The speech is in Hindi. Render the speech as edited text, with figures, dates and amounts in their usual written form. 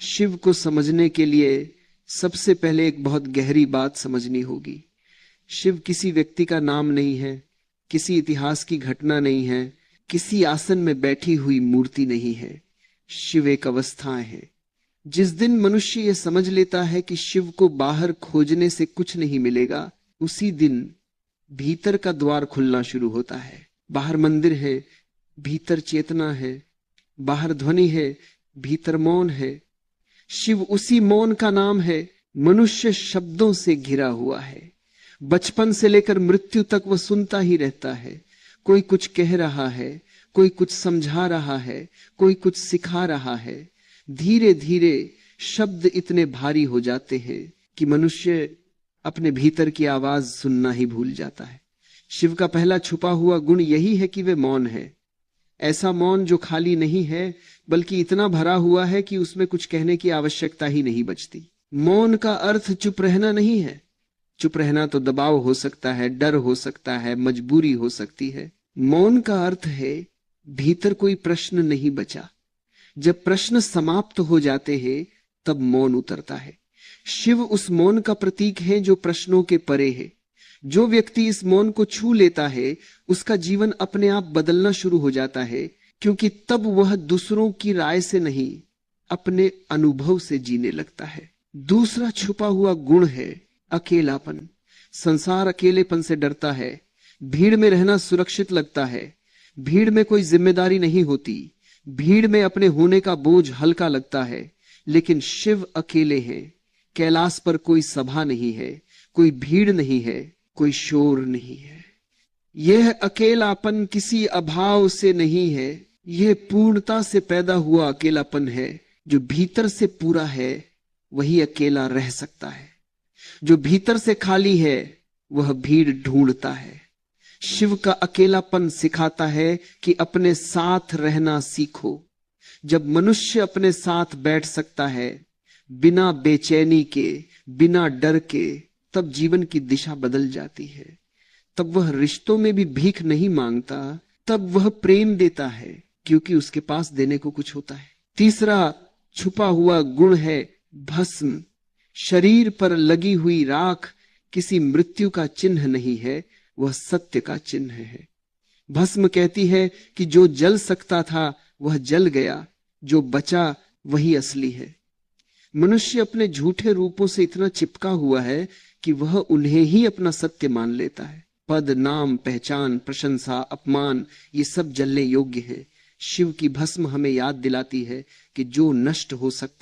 शिव को समझने के लिए सबसे पहले एक बहुत गहरी बात समझनी होगी। शिव किसी व्यक्ति का नाम नहीं है, किसी इतिहास की घटना नहीं है, किसी आसन में बैठी हुई मूर्ति नहीं है। शिव एक अवस्थाएं है। जिस दिन मनुष्य यह समझ लेता है कि शिव को बाहर खोजने से कुछ नहीं मिलेगा, उसी दिन भीतर का द्वार खुलना शुरू होता है। बाहर मंदिर है, भीतर चेतना है, बाहर ध्वनि है, भीतर मौन है। शिव उसी मौन का नाम है। मनुष्य शब्दों से घिरा हुआ है। बचपन से लेकर मृत्यु तक वह सुनता ही रहता है। कोई कुछ कह रहा है, कोई कुछ समझा रहा है, कोई कुछ सिखा रहा है। धीरे धीरे शब्द इतने भारी हो जाते हैं कि मनुष्य अपने भीतर की आवाज सुनना ही भूल जाता है। शिव का पहला छुपा हुआ गुण यही है कि वे मौन है। ऐसा मौन जो खाली नहीं है, बल्कि इतना भरा हुआ है कि उसमें कुछ कहने की आवश्यकता ही नहीं बचती। मौन का अर्थ चुप रहना नहीं है। चुप रहना तो दबाव हो सकता है, डर हो सकता है, मजबूरी हो सकती है। मौन का अर्थ है भीतर कोई प्रश्न नहीं बचा। जब प्रश्न समाप्त हो जाते हैं तब मौन उतरता है। शिव उस मौन का प्रतीक है जो प्रश्नों के परे है। जो व्यक्ति इस मौन को छू लेता है, उसका जीवन अपने आप बदलना शुरू हो जाता है, क्योंकि तब वह दूसरों की राय से नहीं, अपने अनुभव से जीने लगता है। दूसरा छुपा हुआ गुण है अकेलापन। संसार अकेलेपन से डरता है। भीड़ में रहना सुरक्षित लगता है। भीड़ में कोई जिम्मेदारी नहीं होती। भीड़ में अपने होने का बोझ हल्का लगता है। लेकिन शिव अकेले हैं। कैलाश पर कोई सभा नहीं है, कोई भीड़ नहीं है, कोई शोर नहीं है। यह अकेलापन किसी अभाव से नहीं है, यह पूर्णता से पैदा हुआ अकेलापन है। जो भीतर से पूरा है वही अकेला रह सकता है। जो भीतर से खाली है वह भीड़ ढूंढता है। शिव का अकेलापन सिखाता है कि अपने साथ रहना सीखो। जब मनुष्य अपने साथ बैठ सकता है बिना बेचैनी के, बिना डर के, तब जीवन की दिशा बदल जाती है। तब वह रिश्तों में भी भीख नहीं मांगता, तब वह प्रेम देता है, क्योंकि उसके पास देने को कुछ होता है। तीसरा छुपा हुआ गुण है भस्म। शरीर पर लगी हुई राख किसी मृत्यु का चिन्ह नहीं है, वह सत्य का चिन्ह है। भस्म कहती है कि जो जल सकता था वह जल गया, जो बचा वही असली है। मनुष्य अपने झूठे रूपों से इतना चिपका हुआ है कि वह उन्हें ही अपना सत्य मान लेता है। पद, नाम, पहचान, प्रशंसा, अपमान, ये सब जलने योग्य है। शिव की भस्म हमें याद दिलाती है कि जो नष्ट हो सकता